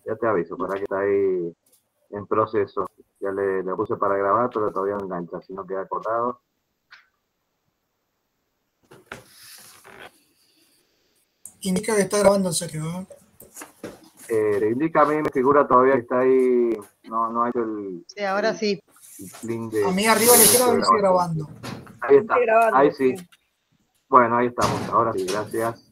Ya te aviso, para que está ahí en proceso. Ya le puse para grabar, pero todavía no engancha, si no queda cortado. Indica que está grabando en serio, ¿eh? Indica a mí, me figura todavía que está ahí, no ha hecho el... Sí, ahora sí. Link de, a mí arriba a la izquierda dice grabando. Ahí está, grabando, ahí sí. Bueno, ahí estamos, ahora sí, gracias.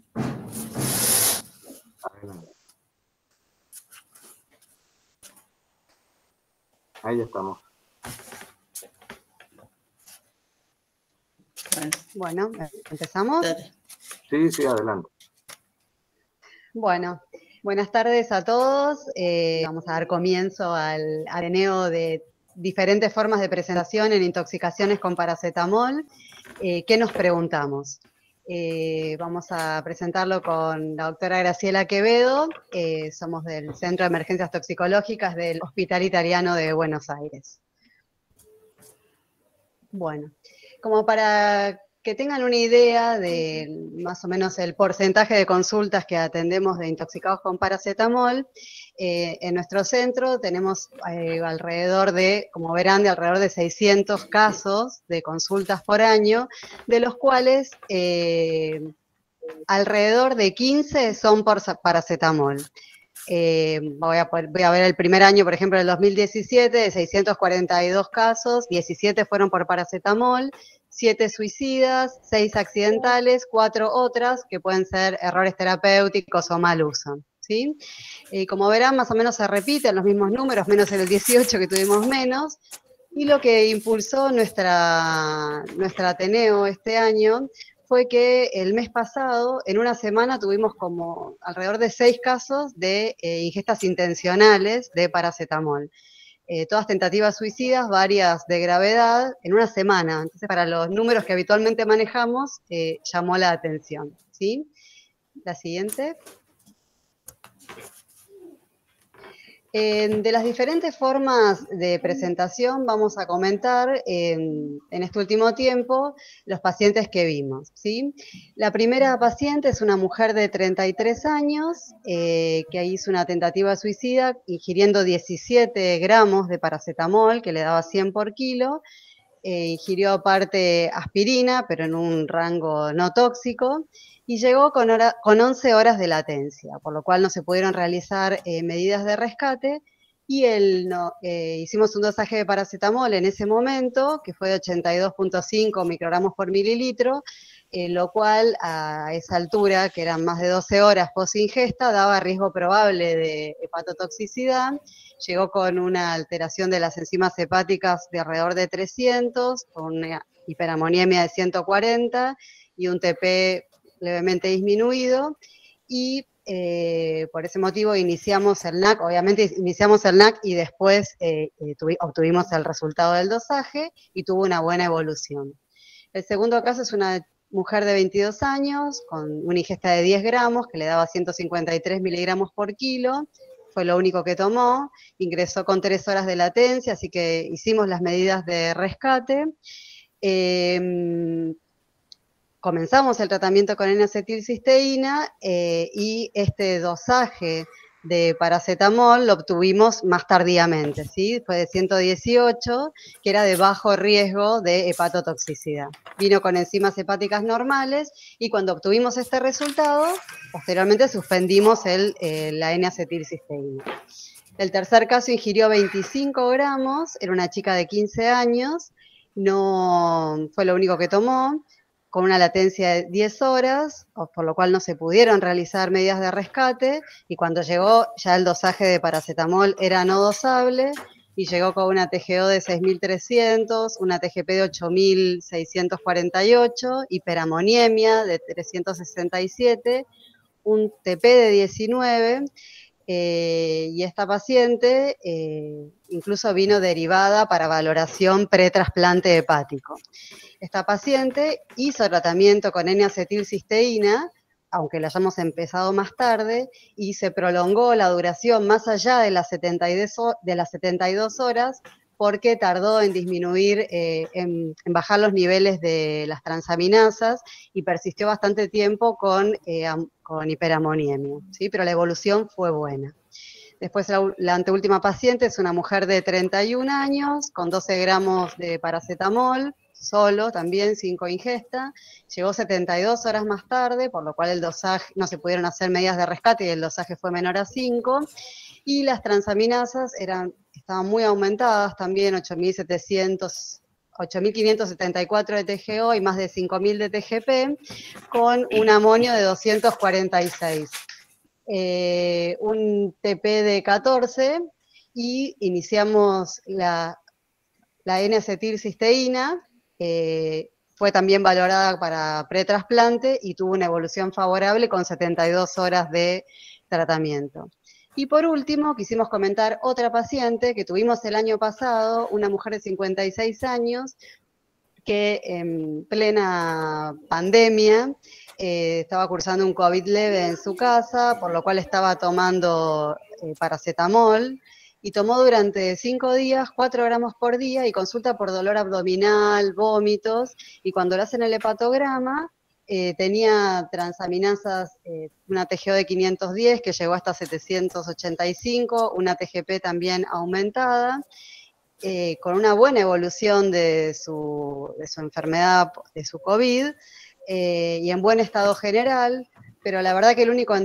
Ahí estamos. Bueno, ¿empezamos? Sí, sí, adelante. Bueno, buenas tardes a todos. Vamos a dar comienzo al areneo de diferentes formas de presentación en intoxicaciones con paracetamol. ¿Qué nos preguntamos? Vamos a presentarlo con la doctora Graciela Quevedo. Somos del Centro de Emergencias Toxicológicas del Hospital Italiano de Buenos Aires. Bueno, como para que tengan una idea de más o menos el porcentaje de consultas que atendemos de intoxicados con paracetamol, en nuestro centro tenemos alrededor de, como verán, de alrededor de 600 casos de consultas por año, de los cuales alrededor de 15 son por paracetamol. Voy a ver el primer año, por ejemplo, del 2017, de 642 casos, 17 fueron por paracetamol, 7 suicidas, 6 accidentales, 4 otras que pueden ser errores terapéuticos o mal uso, ¿sí? Como verán, más o menos se repiten los mismos números, menos en el 18 que tuvimos menos, y lo que impulsó nuestra Ateneo este año fue que el mes pasado, en una semana, tuvimos como alrededor de 6 casos de ingestas intencionales de paracetamol. Todas tentativas suicidas, varias de gravedad, en una semana. Entonces, para los números que habitualmente manejamos, llamó la atención, ¿sí? La siguiente. De las diferentes formas de presentación vamos a comentar en este último tiempo los pacientes que vimos, ¿sí? La primera paciente es una mujer de 33 años que hizo una tentativa suicida ingiriendo 17 gramos de paracetamol que le daba 100 por kilo. Ingirió aparte aspirina, pero en un rango no tóxico, y llegó con 11 horas de latencia, por lo cual no se pudieron realizar medidas de rescate, y hicimos un dosaje de paracetamol en ese momento, que fue de 82.5 microgramos por mililitro, lo cual a esa altura, que eran más de 12 horas post ingesta, daba riesgo probable de hepatotoxicidad. Llegó con una alteración de las enzimas hepáticas de alrededor de 300, con una hiperamoniemia de 140 y un TP levemente disminuido, y por ese motivo iniciamos el NAC, obviamente iniciamos el NAC y después obtuvimos el resultado del dosaje y tuvo una buena evolución. El segundo caso es una mujer de 22 años con una ingesta de 10 gramos que le daba 153 miligramos por kilo, fue lo único que tomó, ingresó con 3 horas de latencia, así que hicimos las medidas de rescate. Comenzamos el tratamiento con N-acetilcisteína y este dosaje de paracetamol lo obtuvimos más tardíamente, ¿sí? Fue de 118, que era de bajo riesgo de hepatotoxicidad. Vino con enzimas hepáticas normales y cuando obtuvimos este resultado, posteriormente suspendimos la N-acetilcisteína. El tercer caso ingirió 25 gramos, era una chica de 15 años, no fue lo único que tomó, con una latencia de 10 horas, por lo cual no se pudieron realizar medidas de rescate, y cuando llegó ya el dosaje de paracetamol era no dosable, y llegó con una TGO de 6.300, una TGP de 8.648, hiperamoniemia de 367, un TP de 19, y esta paciente incluso vino derivada para valoración pretrasplante hepático. Esta paciente hizo tratamiento con N-acetilcisteína, aunque la hayamos empezado más tarde, y se prolongó la duración más allá de las 72 horas, porque tardó en disminuir, en bajar los niveles de las transaminasas y persistió bastante tiempo con hiperamoniemia, ¿sí? Pero la evolución fue buena. Después la anteúltima paciente es una mujer de 31 años con 12 gramos de paracetamol, solo también, sin coingesta. Llegó 72 horas más tarde, por lo cual el dosaje, no se pudieron hacer medidas de rescate y el dosaje fue menor a 5. Y las transaminasas estaban muy aumentadas también, 8.574 de TGO y más de 5.000 de TGP, con un amonio de 246. Un TP de 14 y iniciamos la N-acetilcisteína, fue también valorada para pretrasplante y tuvo una evolución favorable con 72 horas de tratamiento. Y por último, quisimos comentar otra paciente que tuvimos el año pasado, una mujer de 56 años, que en plena pandemia estaba cursando un COVID leve en su casa, por lo cual estaba tomando paracetamol, y tomó durante 5 días, 4 gramos por día, y consulta por dolor abdominal, vómitos, y cuando le hacen el hepatograma, tenía transaminasas, una TGO de 510 que llegó hasta 785, una TGP también aumentada, con una buena evolución de su enfermedad, de su COVID, y en buen estado general, pero la verdad que lo único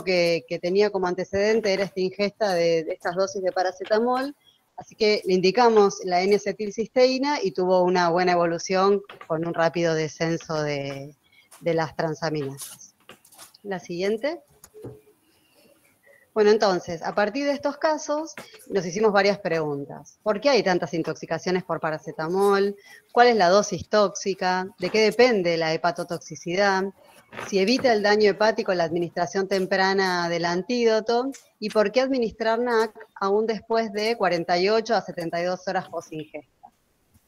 que tenía como antecedente era esta ingesta de estas dosis de paracetamol, así que le indicamos la N-acetilcisteína y tuvo una buena evolución con un rápido descenso de las transaminasas. La siguiente. Bueno, entonces, a partir de estos casos, nos hicimos varias preguntas. ¿Por qué hay tantas intoxicaciones por paracetamol? ¿Cuál es la dosis tóxica? ¿De qué depende la hepatotoxicidad? ¿Si evita el daño hepático la administración temprana del antídoto? ¿Y por qué administrar NAC aún después de 48 a 72 horas post-ingesta?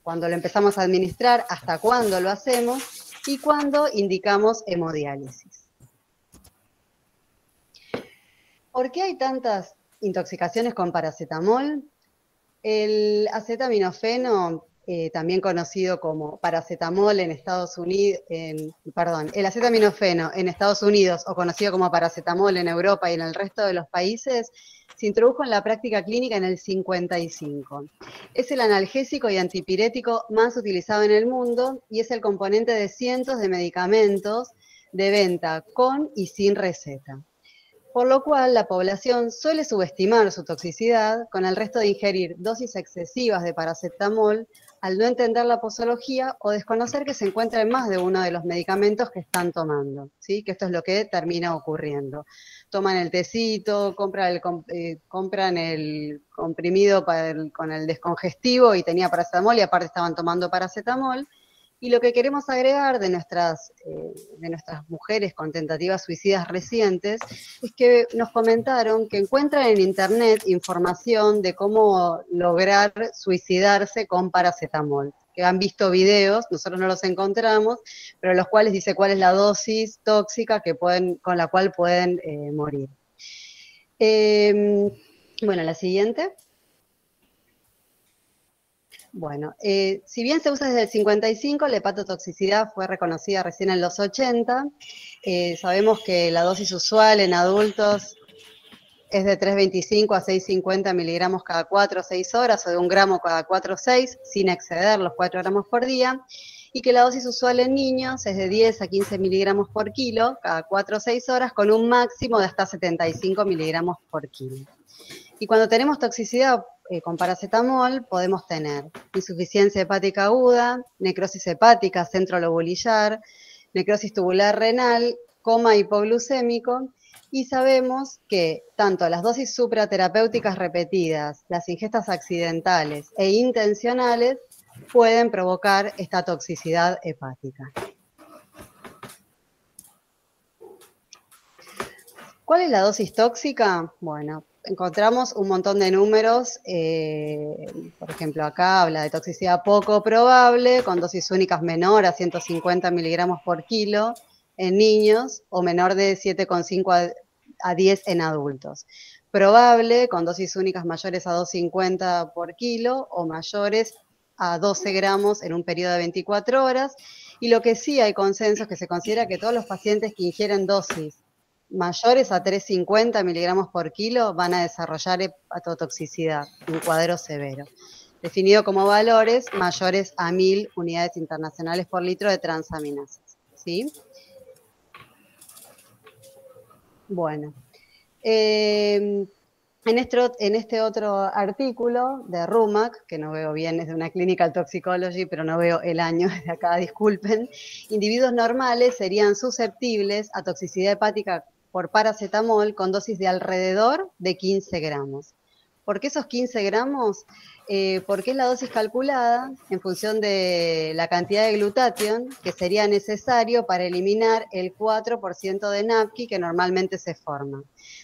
Cuando lo empezamos a administrar, ¿hasta cuándo lo hacemos? Y cuándo indicamos hemodiálisis. ¿Por qué hay tantas intoxicaciones con paracetamol? El acetaminofeno, también conocido como paracetamol en Estados Unidos, el acetaminofeno en Estados Unidos o conocido como paracetamol en Europa y en el resto de los países, se introdujo en la práctica clínica en el 55. Es el analgésico y antipirético más utilizado en el mundo y es el componente de cientos de medicamentos de venta con y sin receta. Por lo cual la población suele subestimar su toxicidad con el resto de ingerir dosis excesivas de paracetamol al no entender la posología o desconocer que se encuentra en más de uno de los medicamentos que están tomando, ¿sí? Que esto es lo que termina ocurriendo. Toman el tecito, compran el comprimido con el descongestivo y tenía paracetamol y aparte estaban tomando paracetamol. Y lo que queremos agregar de nuestras mujeres con tentativas suicidas recientes es que nos comentaron que encuentran en internet información de cómo lograr suicidarse con paracetamol, que han visto videos, nosotros no los encontramos, pero los cuales dice cuál es la dosis tóxica con la cual pueden morir. Bueno, la siguiente. Bueno, si bien se usa desde el 55, la hepatotoxicidad fue reconocida recién en los 80. Sabemos que la dosis usual en adultos es de 3,25 a 6,50 miligramos cada 4 o 6 horas, o de 1 gramo cada 4 o 6, sin exceder los 4 gramos por día, y que la dosis usual en niños es de 10 a 15 miligramos por kilo cada 4 o 6 horas, con un máximo de hasta 75 miligramos por kilo. Y cuando tenemos toxicidad con paracetamol, podemos tener insuficiencia hepática aguda, necrosis hepática centrolobulillar, necrosis tubular renal, coma hipoglucémico, y sabemos que tanto las dosis supraterapéuticas repetidas, las ingestas accidentales e intencionales pueden provocar esta toxicidad hepática. ¿Cuál es la dosis tóxica? Bueno, encontramos un montón de números, por ejemplo, acá habla de toxicidad poco probable, con dosis únicas menor a 150 miligramos por kilo en niños, o menor de 7,5 a 10 en adultos. Probable, con dosis únicas mayores a 250 por kilo, o mayores a 12 gramos en un periodo de 24 horas, y lo que sí hay consenso es que se considera que todos los pacientes que ingieren dosis mayores a 350 miligramos por kilo van a desarrollar hepatotoxicidad, un cuadro severo, definido como valores mayores a 1000 unidades internacionales por litro de transaminasas, ¿sí? Bueno, en este otro artículo de RUMAC, que no veo bien, es de una clinical toxicology, pero no veo el año desde acá, disculpen, individuos normales serían susceptibles a toxicidad hepática por paracetamol con dosis de alrededor de 15 gramos. ¿Por qué esos 15 gramos? Porque es la dosis calculada en función de la cantidad de glutatión que sería necesario para eliminar el 4% de NAPQI que normalmente se forma,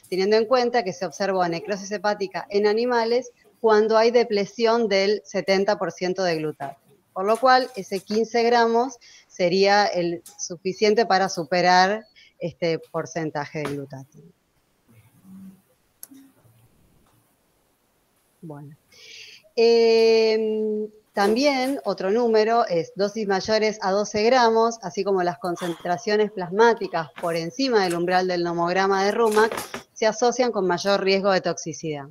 teniendo en cuenta que se observó necrosis hepática en animales cuando hay depleción del 70% de glutatión. Por lo cual, ese 15 gramos sería el suficiente para superar este porcentaje de glutatión. Bueno. También otro número es dosis mayores a 12 gramos, así como las concentraciones plasmáticas por encima del umbral del nomograma de RUMAC se asocian con mayor riesgo de toxicidad.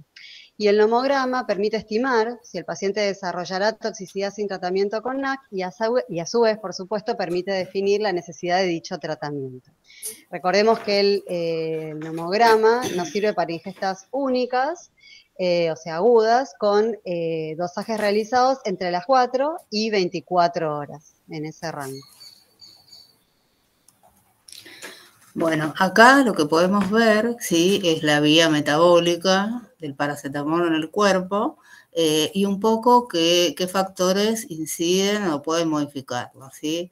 Y el nomograma permite estimar si el paciente desarrollará toxicidad sin tratamiento con NAC y a su vez, por supuesto, permite definir la necesidad de dicho tratamiento. Recordemos que el nomograma nos sirve para ingestas únicas, o sea, agudas, con dosajes realizados entre las 4 y 24 horas, en ese rango. Bueno, acá lo que podemos ver, ¿sí?, es la vía metabólica del paracetamol en el cuerpo y un poco qué factores inciden o pueden modificarlo, ¿sí?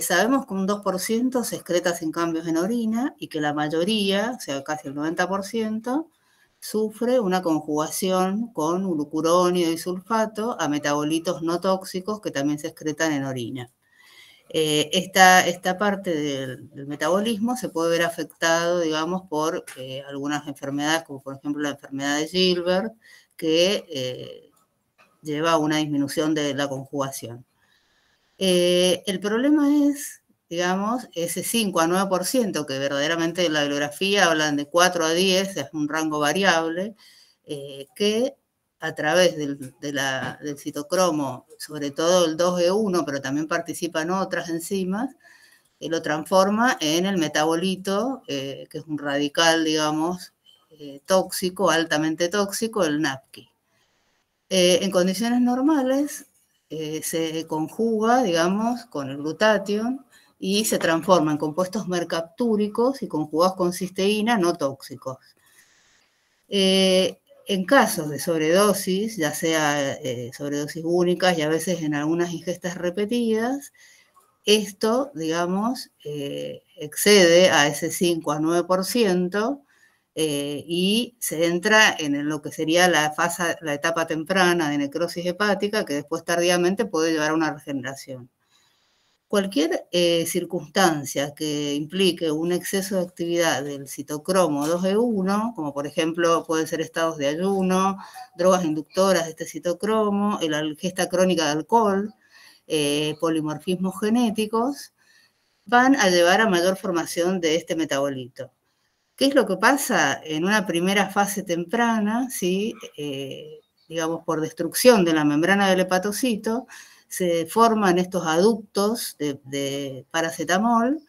Sabemos que un 2% se excreta sin cambios en orina y que la mayoría, o sea, casi el 90%, sufre una conjugación con glucurónido y sulfato a metabolitos no tóxicos que también se excretan en orina. Esta parte del metabolismo se puede ver afectado, digamos, por algunas enfermedades, como por ejemplo la enfermedad de Gilbert, que lleva a una disminución de la conjugación. El problema es, digamos, ese 5 a 9%, que verdaderamente en la bibliografía hablan de 4 a 10, es un rango variable, que a través del citocromo, sobre todo el 2E1, pero también participan otras enzimas, lo transforma en el metabolito, que es un radical, digamos, tóxico, altamente tóxico, el NAPQI. En condiciones normales se conjuga, digamos, con el glutatión y se transforma en compuestos mercaptúricos y conjugados con cisteína no tóxicos. En casos de sobredosis, ya sea sobredosis únicas y a veces en algunas ingestas repetidas, esto, digamos, excede a ese 5 a 9% y se entra en lo que sería la etapa temprana de necrosis hepática, que después tardíamente puede llevar a una regeneración. Cualquier circunstancia que implique un exceso de actividad del citocromo 2E1, como por ejemplo pueden ser estados de ayuno, drogas inductoras de este citocromo, la ingesta crónica de alcohol, polimorfismos genéticos, van a llevar a mayor formación de este metabolito. ¿Qué es lo que pasa? En una primera fase temprana, ¿sí? Digamos por destrucción de la membrana del hepatocito, se forman estos aductos de paracetamol,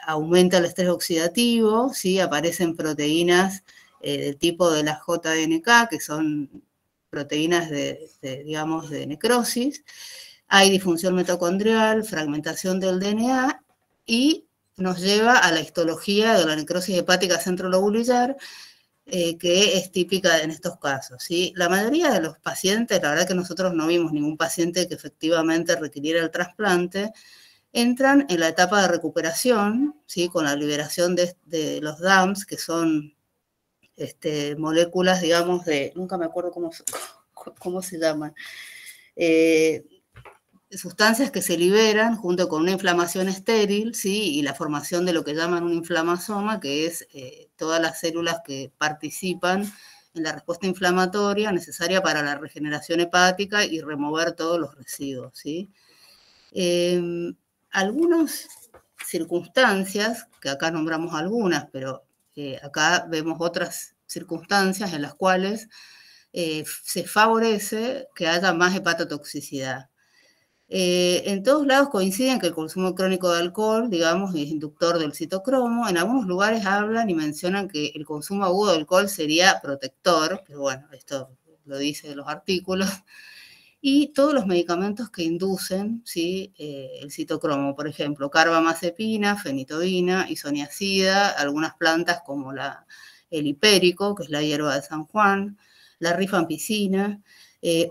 aumenta el estrés oxidativo, ¿sí? Aparecen proteínas del tipo de la JNK, que son proteínas digamos, de necrosis, hay disfunción mitocondrial, fragmentación del DNA y nos lleva a la histología de la necrosis hepática centrolobular, que es típica en estos casos, ¿sí? La mayoría de los pacientes, la verdad que nosotros no vimos ningún paciente que efectivamente requiriera el trasplante, entran en la etapa de recuperación, ¿sí? Con la liberación de los DAMPs, que son moléculas, digamos, nunca me acuerdo cómo se llaman, sustancias que se liberan junto con una inflamación estéril, ¿sí? Y la formación de lo que llaman un inflamasoma, que es todas las células que participan en la respuesta inflamatoria necesaria para la regeneración hepática y remover todos los residuos, ¿sí? Algunos circunstancias, que acá nombramos algunas, pero acá vemos otras circunstancias en las cuales se favorece que haya más hepatotoxicidad. En todos lados coinciden que el consumo crónico de alcohol, digamos, es inductor del citocromo. En algunos lugares hablan y mencionan que el consumo agudo de alcohol sería protector, pero bueno, esto lo dice los artículos. Y todos los medicamentos que inducen, ¿sí?, el citocromo, por ejemplo, carbamazepina, fenitoína, isoniazida, algunas plantas como el hipérico, que es la hierba de San Juan, la rifampicina,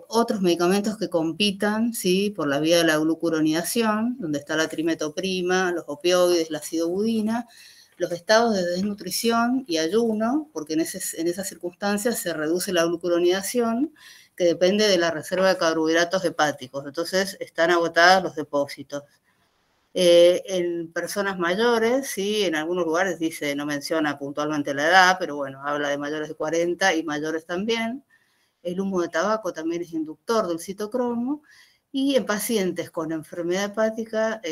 otros medicamentos que compitan, ¿sí?, por la vía de la glucuronidación, donde está la trimetoprima, los opioides, la acidobudina, los estados de desnutrición y ayuno, porque en esas circunstancias se reduce la glucuronidación, que depende de la reserva de carbohidratos hepáticos. Entonces, están agotados los depósitos. En personas mayores, sí, en algunos lugares dice, no menciona puntualmente la edad, pero bueno, habla de mayores de 40 y mayores también. El humo de tabaco también es inductor del citocromo. Y en pacientes con enfermedad hepática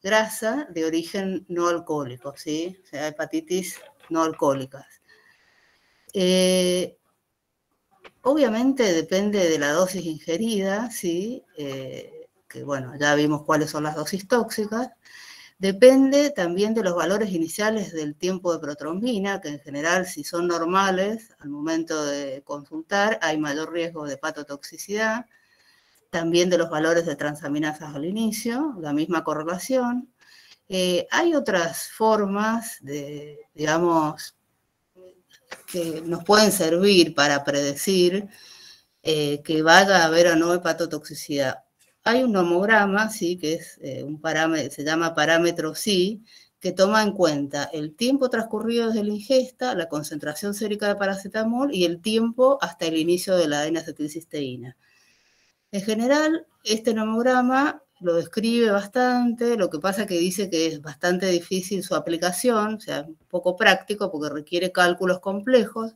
grasa de origen no alcohólico, ¿sí? O sea, hepatitis no alcohólicas. Obviamente depende de la dosis ingerida, ¿sí? Que bueno, ya vimos cuáles son las dosis tóxicas. Depende también de los valores iniciales del tiempo de protrombina, que en general, si son normales, al momento de consultar, hay mayor riesgo de hepatotoxicidad. También de los valores de transaminasas al inicio, la misma correlación. Hay otras formas de, digamos, que nos pueden servir para predecir que vaya a haber o no hepatotoxicidad. Hay un nomograma, ¿sí?, que es un parámetro, se llama parámetro SI, que toma en cuenta el tiempo transcurrido desde la ingesta, la concentración sérica de paracetamol y el tiempo hasta el inicio de la N-acetilcisteína. En general, este nomograma lo describe bastante, lo que pasa que dice que es bastante difícil su aplicación, o sea, un poco práctico porque requiere cálculos complejos,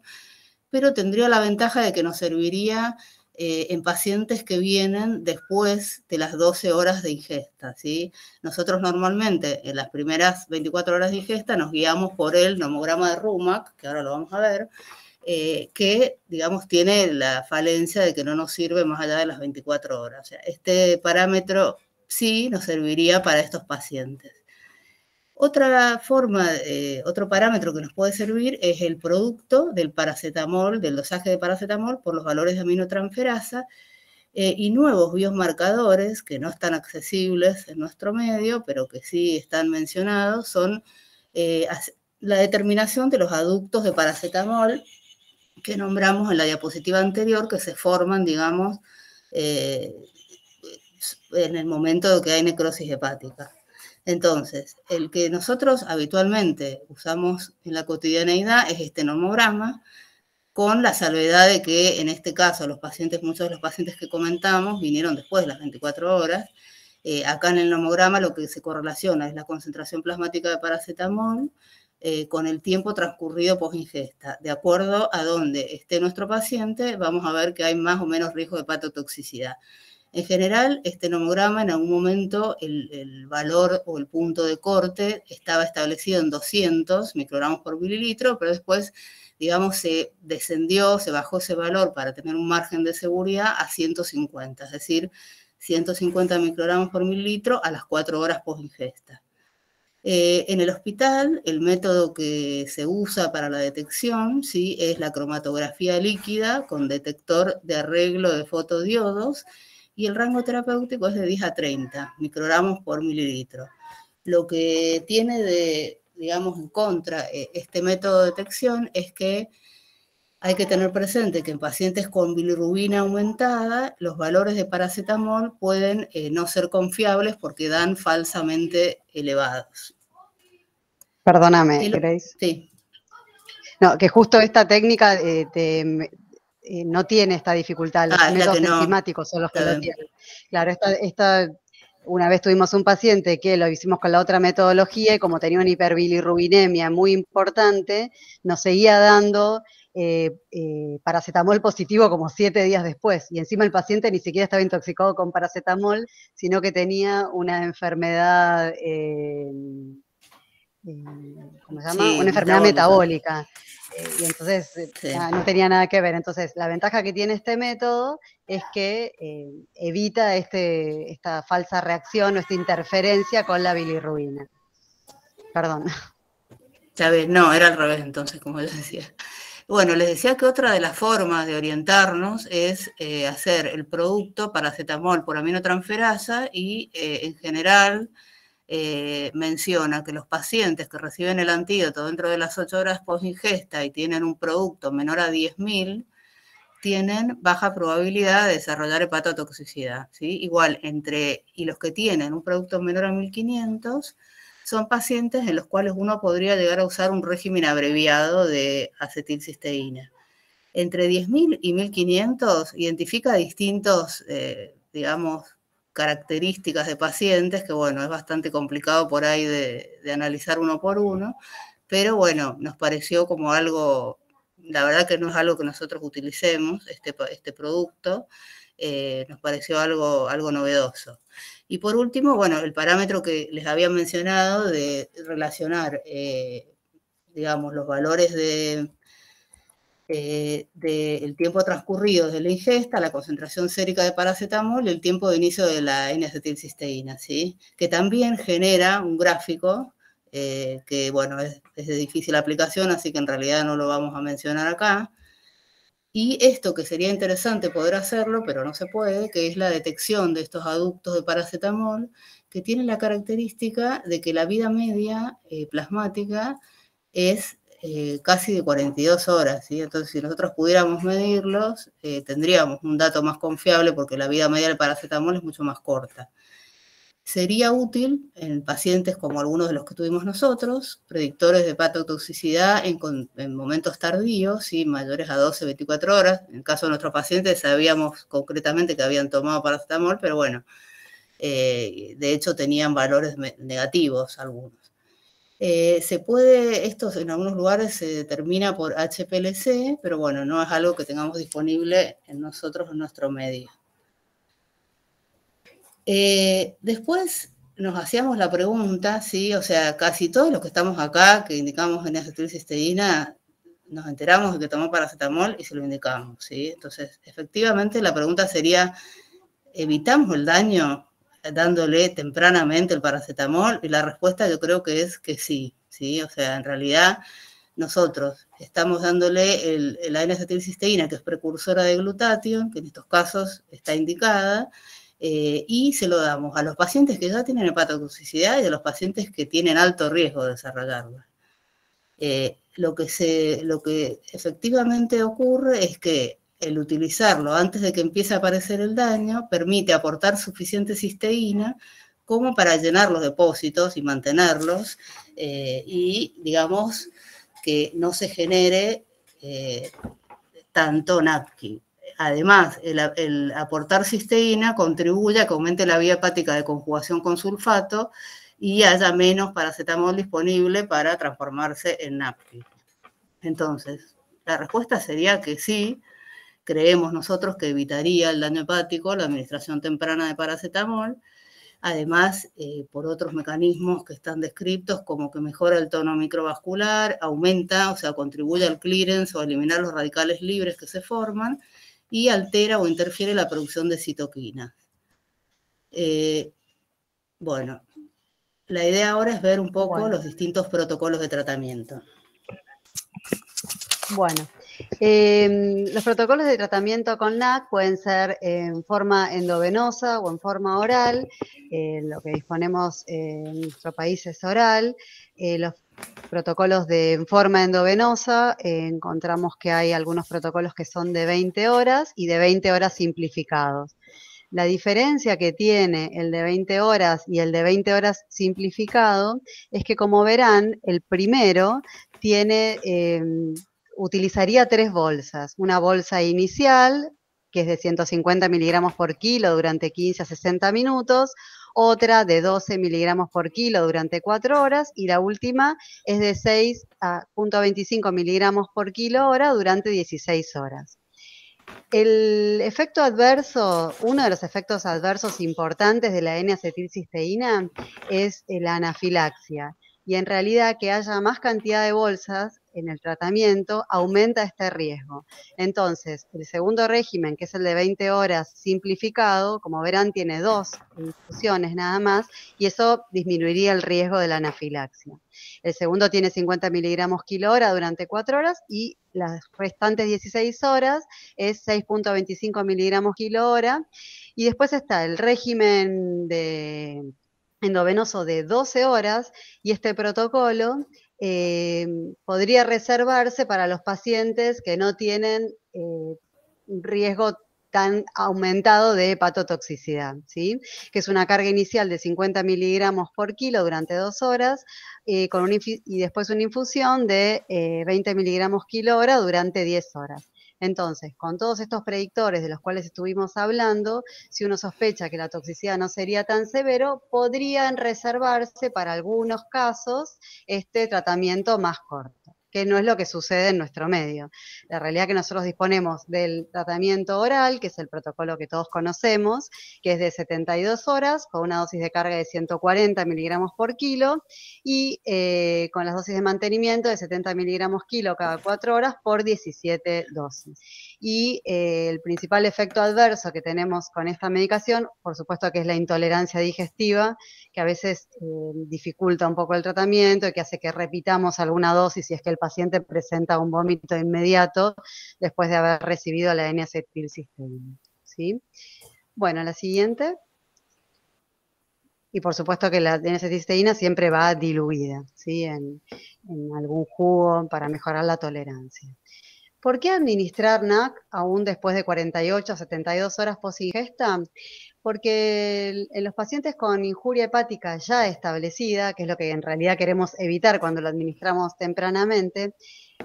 pero tendría la ventaja de que nos serviría en pacientes que vienen después de las 12 horas de ingesta, ¿sí? Nosotros normalmente en las primeras 24 horas de ingesta nos guiamos por el nomograma de Rumack, que ahora lo vamos a ver, que, digamos, tiene la falencia de que no nos sirve más allá de las 24 horas. O sea, este parámetro sí nos serviría para estos pacientes. Otra forma, otro parámetro que nos puede servir es el producto del paracetamol, del dosaje de paracetamol por los valores de aminotransferasa y nuevos biomarcadores que no están accesibles en nuestro medio, pero que sí están mencionados, son la determinación de los aductos de paracetamol que nombramos en la diapositiva anterior, que se forman, digamos, en el momento de que hay necrosis hepática. Entonces, el que nosotros habitualmente usamos en la cotidianeidad es este nomograma, con la salvedad de que en este caso muchos de los pacientes que comentamos vinieron después de las 24 horas. Acá en el nomograma lo que se correlaciona es la concentración plasmática de paracetamol con el tiempo transcurrido post-ingesta. De acuerdo a donde esté nuestro paciente, vamos a ver que hay más o menos riesgo de hepatotoxicidad. En general, este nomograma en algún momento el valor o el punto de corte estaba establecido en 200 microgramos por mililitro, pero después, digamos, se descendió, se bajó ese valor para tener un margen de seguridad a 150, es decir, 150 microgramos por mililitro a las 4 horas post-ingesta. En el hospital, el método que se usa para la detección, ¿sí?, es la cromatografía líquida con detector de arreglo de fotodiodos, y el rango terapéutico es de 10 a 30 microgramos por mililitro. Lo que tiene de, digamos, en contra este método de detección es que hay que tener presente que en pacientes con bilirrubina aumentada, los valores de paracetamol pueden no ser confiables porque dan falsamente elevados. Perdóname, Grace. Sí. No, que justo esta técnica no tiene esta dificultad, los métodos enzimáticos son los que lo tienen. Claro, una vez tuvimos un paciente que lo hicimos con la otra metodología y como tenía una hiperbilirrubinemia muy importante, nos seguía dando paracetamol positivo como 7 días después. Y encima el paciente ni siquiera estaba intoxicado con paracetamol, sino que tenía una enfermedad, ¿cómo se llama? Sí, Una enfermedad metabólica. Y entonces Sí. no tenía nada que ver. Entonces, la ventaja que tiene este método es que evita esta falsa reacción o esta interferencia con la bilirrubina. Perdón. Ya ves, no, era al revés entonces, como les decía. Bueno, les decía que otra de las formas de orientarnos es hacer el producto paracetamol por aminotransferasa y en general menciona que los pacientes que reciben el antídoto dentro de las 8 horas post-ingesta y tienen un producto menor a 10.000, tienen baja probabilidad de desarrollar hepatotoxicidad, ¿sí? Igual, y los que tienen un producto menor a 1.500 son pacientes en los cuales uno podría llegar a usar un régimen abreviado de acetilcisteína. Entre 10.000 y 1.500 identifica distintos, digamos, características de pacientes, que bueno, es bastante complicado por ahí de analizar uno por uno, pero bueno, nos pareció como algo, la verdad que no es algo que nosotros utilicemos, este producto, nos pareció algo novedoso. Y por último, bueno, el parámetro que les había mencionado de relacionar, digamos, los valores del tiempo transcurrido desde la ingesta, la concentración sérica de paracetamol y el tiempo de inicio de la N-acetilcisteína, ¿sí? Que también genera un gráfico que, bueno, es de difícil aplicación, así que en realidad no lo vamos a mencionar acá. Y esto que sería interesante poder hacerlo, pero no se puede, que es la detección de estos aductos de paracetamol, que tienen la característica de que la vida media plasmática es casi de 42 horas, ¿sí? Entonces, si nosotros pudiéramos medirlos, tendríamos un dato más confiable porque la vida media del paracetamol es mucho más corta. Sería útil en pacientes como algunos de los que tuvimos nosotros, predictores de hepatotoxicidad en momentos tardíos, ¿sí? Mayores a 12, 24 horas. En el caso de nuestros pacientes sabíamos concretamente que habían tomado paracetamol, pero bueno, de hecho tenían valores negativos algunos. Esto en algunos lugares se determina por HPLC, pero bueno, no es algo que tengamos disponible en nosotros, en nuestro medio. Después nos hacíamos la pregunta, ¿sí? O sea, casi todos los que estamos acá, que indicamos N-acetilcisteína, nos enteramos de que tomó paracetamol y se lo indicamos, ¿sí? Entonces, efectivamente, la pregunta sería, ¿evitamos el daño dándole tempranamente el paracetamol? Y la respuesta yo creo que es que sí, ¿sí? O sea, en realidad nosotros estamos dándole la N-acetilcisteína, que es precursora de glutatión, que en estos casos está indicada, y se lo damos a los pacientes que ya tienen hepatotoxicidad y a los pacientes que tienen alto riesgo de desarrollarla. Lo que efectivamente ocurre es que el utilizarlo antes de que empiece a aparecer el daño permite aportar suficiente cisteína como para llenar los depósitos y mantenerlos, y digamos que no se genere tanto NAPQI. Además, el aportar cisteína contribuye a que aumente la vía hepática de conjugación con sulfato y haya menos paracetamol disponible para transformarse en NAPQI. Entonces, la respuesta sería que sí, creemos nosotros que evitaría el daño hepático la administración temprana de paracetamol, además por otros mecanismos que están descritos, como que mejora el tono microvascular, aumenta, o sea, contribuye al clearance o a eliminar los radicales libres que se forman, y altera o interfiere la producción de citoquinas. Bueno, la idea ahora es ver un poco los distintos protocolos de tratamiento. Bueno, los protocolos de tratamiento con NAC pueden ser en forma endovenosa o en forma oral. Lo que disponemos en nuestro país es oral. Los protocolos en forma endovenosa, encontramos que hay algunos protocolos que son de 20 horas y de 20 horas simplificados. La diferencia que tiene el de 20 horas y el de 20 horas simplificado es que, como verán, el primero utilizaría 3 bolsas. Una bolsa inicial, que es de 150 miligramos por kilo durante 15 a 60 minutos, otra de 12 miligramos por kilo durante 4 horas, y la última es de 6,25 miligramos por kilo hora durante 16 horas. El efecto adverso, uno de los efectos adversos importantes de la N-acetilcisteína es la anafilaxia. Y en realidad que haya más cantidad de bolsas en el tratamiento aumenta este riesgo. Entonces, el segundo régimen, que es el de 20 horas simplificado, como verán, tiene 2 infusiones nada más, y eso disminuiría el riesgo de la anafilaxia. El segundo tiene 50 miligramos kilo hora durante 4 horas, y las restantes 16 horas es 6,25 miligramos kilo hora. Y después está el régimen de endovenoso de 12 horas, y este protocolo podría reservarse para los pacientes que no tienen riesgo tan aumentado de hepatotoxicidad, ¿sí? Que es una carga inicial de 50 miligramos por kilo durante 2 horas, y después una infusión de 20 miligramos kilo hora durante 10 horas. Entonces, con todos estos predictores de los cuales estuvimos hablando, si uno sospecha que la toxicidad no sería tan severo, podrían reservarse para algunos casos este tratamiento más corto, que no es lo que sucede en nuestro medio. La realidad es que nosotros disponemos del tratamiento oral, que es el protocolo que todos conocemos, que es de 72 horas, con una dosis de carga de 140 miligramos por kilo, y con las dosis de mantenimiento de 70 miligramos kilo cada 4 horas por 17 dosis. Y el principal efecto adverso que tenemos con esta medicación, por supuesto que es la intolerancia digestiva, que a veces dificulta un poco el tratamiento y que hace que repitamos alguna dosis si es que el paciente presenta un vómito inmediato después de haber recibido la N-acetilcisteína, ¿sí? Bueno, la siguiente. Y por supuesto que la N-acetilcisteína siempre va diluida, ¿sí? En algún jugo para mejorar la tolerancia. ¿Por qué administrar NAC aún después de 48 a 72 horas post-ingesta? Porque en los pacientes con injuria hepática ya establecida, que es lo que en realidad queremos evitar cuando lo administramos tempranamente,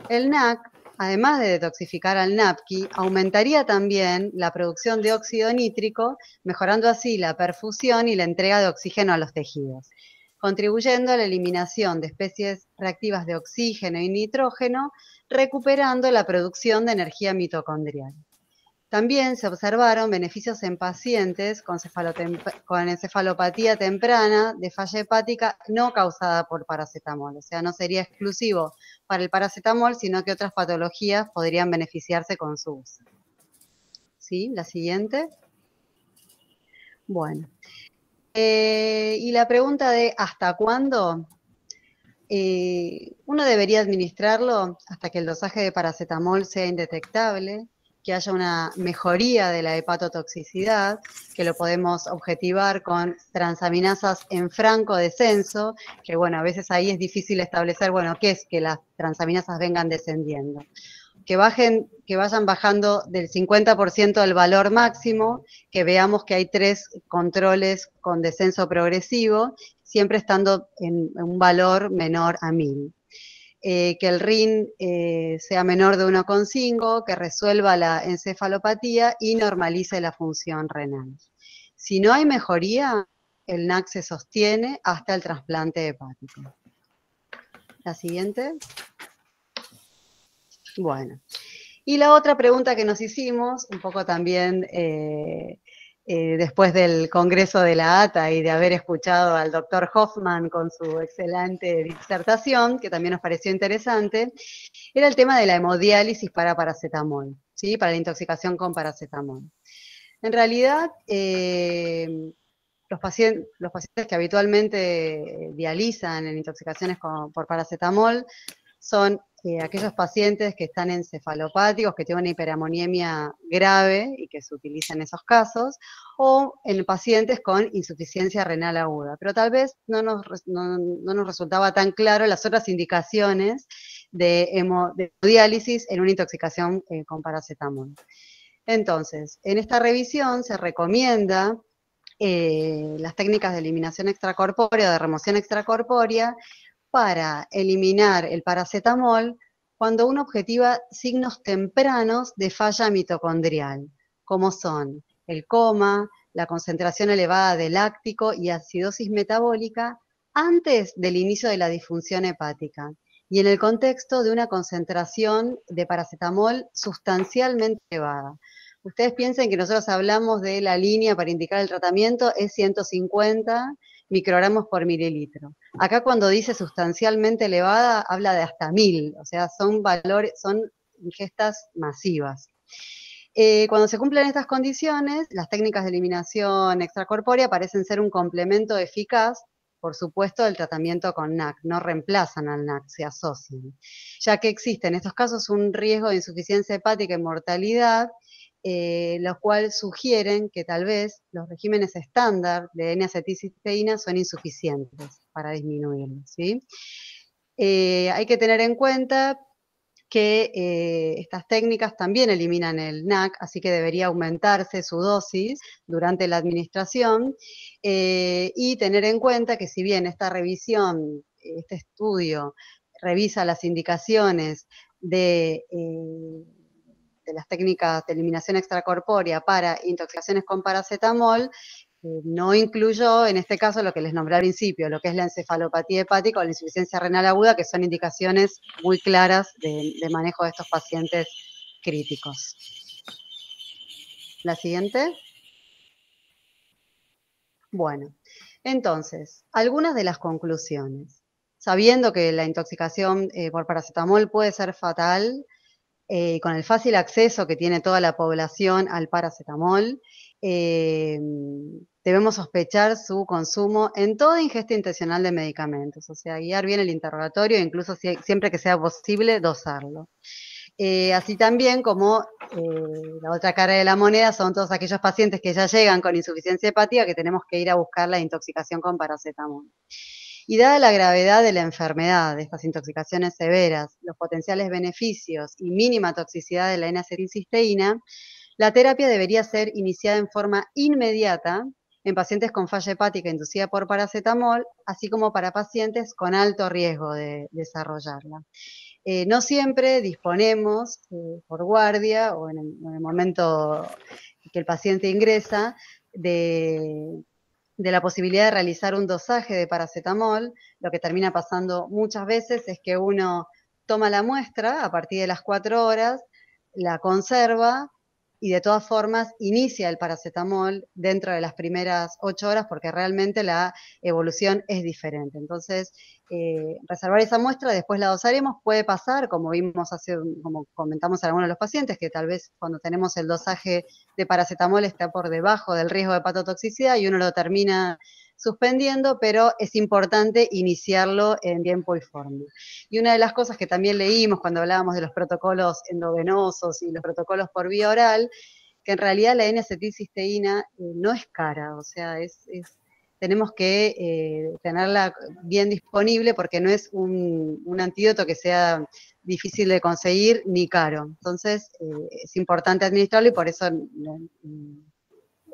el NAC, además de detoxificar al NAPQI, aumentaría también la producción de óxido nítrico, mejorando así la perfusión y la entrega de oxígeno a los tejidos, contribuyendo a la eliminación de especies reactivas de oxígeno y nitrógeno, recuperando la producción de energía mitocondrial. También se observaron beneficios en pacientes con encefalopatía temprana de falla hepática no causada por paracetamol. O sea, no sería exclusivo para el paracetamol, sino que otras patologías podrían beneficiarse con su uso. ¿Sí? La siguiente. Bueno. Y la pregunta de ¿hasta cuándo? Uno debería administrarlo hasta que el dosaje de paracetamol sea indetectable, que haya una mejoría de la hepatotoxicidad, que lo podemos objetivar con transaminasas en franco descenso, que bueno, a veces ahí es difícil establecer, bueno, qué es que las transaminasas vengan descendiendo. Que vayan bajando del 50% del valor máximo, que veamos que hay 3 controles con descenso progresivo, siempre estando en un valor menor a 1000. Que el RIN sea menor de 1,5, que resuelva la encefalopatía y normalice la función renal. Si no hay mejoría, el NAC se sostiene hasta el trasplante hepático. La siguiente. Bueno. Y la otra pregunta que nos hicimos, un poco también después del congreso de la ATA y de haber escuchado al doctor Hoffman con su excelente disertación, que también nos pareció interesante, era el tema de la hemodiálisis para paracetamol, ¿sí? Para la intoxicación con paracetamol. En realidad, los pacientes que habitualmente dializan en intoxicaciones por paracetamol son aquellos pacientes que están encefalopáticos, que tienen una hiperamoniemia grave y que se utiliza en esos casos, o en pacientes con insuficiencia renal aguda. Pero tal vez no nos resultaba tan claro las otras indicaciones de hemodiálisis en una intoxicación con paracetamol. Entonces, en esta revisión se recomienda las técnicas de eliminación extracorpórea o de remoción extracorpórea para eliminar el paracetamol cuando uno objetiva signos tempranos de falla mitocondrial, como son el coma, la concentración elevada de láctico y acidosis metabólica antes del inicio de la disfunción hepática y en el contexto de una concentración de paracetamol sustancialmente elevada. Ustedes piensen que nosotros hablamos de la línea para indicar el tratamiento, es 150 microgramos por mililitro. Acá cuando dice sustancialmente elevada, habla de hasta 1000, o sea, son valores, son ingestas masivas. Cuando se cumplen estas condiciones, las técnicas de eliminación extracorpórea parecen ser un complemento eficaz, por supuesto, del tratamiento con NAC, no reemplazan al NAC, se asocian, ya que existe en estos casos un riesgo de insuficiencia hepática y mortalidad, los cuales sugieren que tal vez los regímenes estándar de N-acetilcisteína son insuficientes para disminuirlo, ¿sí? Hay que tener en cuenta que estas técnicas también eliminan el NAC, así que debería aumentarse su dosis durante la administración, y tener en cuenta que si bien esta revisión, este estudio, revisa las indicaciones de las técnicas de eliminación extracorpórea para intoxicaciones con paracetamol, no incluyó, en este caso, lo que les nombré al principio, lo que es la encefalopatía hepática o la insuficiencia renal aguda, que son indicaciones muy claras de manejo de estos pacientes críticos. La siguiente. Bueno, entonces, algunas de las conclusiones. Sabiendo que la intoxicación por paracetamol puede ser fatal, con el fácil acceso que tiene toda la población al paracetamol, debemos sospechar su consumo en toda ingesta intencional de medicamentos, o sea, guiar bien el interrogatorio e incluso siempre que sea posible dosarlo. Así también como la otra cara de la moneda son todos aquellos pacientes que ya llegan con insuficiencia hepática que tenemos que ir a buscar la intoxicación con paracetamol. Y dada la gravedad de la enfermedad, de estas intoxicaciones severas, los potenciales beneficios y mínima toxicidad de la N-acetilcisteína, la terapia debería ser iniciada en forma inmediata en pacientes con falla hepática inducida por paracetamol, así como para pacientes con alto riesgo de desarrollarla. No siempre disponemos por guardia o en el momento que el paciente ingresa de la posibilidad de realizar un dosaje de paracetamol. Lo que termina pasando muchas veces es que uno toma la muestra a partir de las 4 horas, la conserva y de todas formas inicia el paracetamol dentro de las primeras 8 horas porque realmente la evolución es diferente. Entonces, reservar esa muestra, después la dosaremos, puede pasar, como como comentamos a algunos de los pacientes, que tal vez cuando tenemos el dosaje de paracetamol está por debajo del riesgo de hepatotoxicidad y uno lo termina suspendiendo, pero es importante iniciarlo en tiempo y forma. Y una de las cosas que también leímos cuando hablábamos de los protocolos endovenosos y los protocolos por vía oral, que en realidad la N-acetilcisteína no es cara, o sea, tenemos que tenerla bien disponible porque no es un antídoto que sea difícil de conseguir ni caro. Entonces, es importante administrarlo y por eso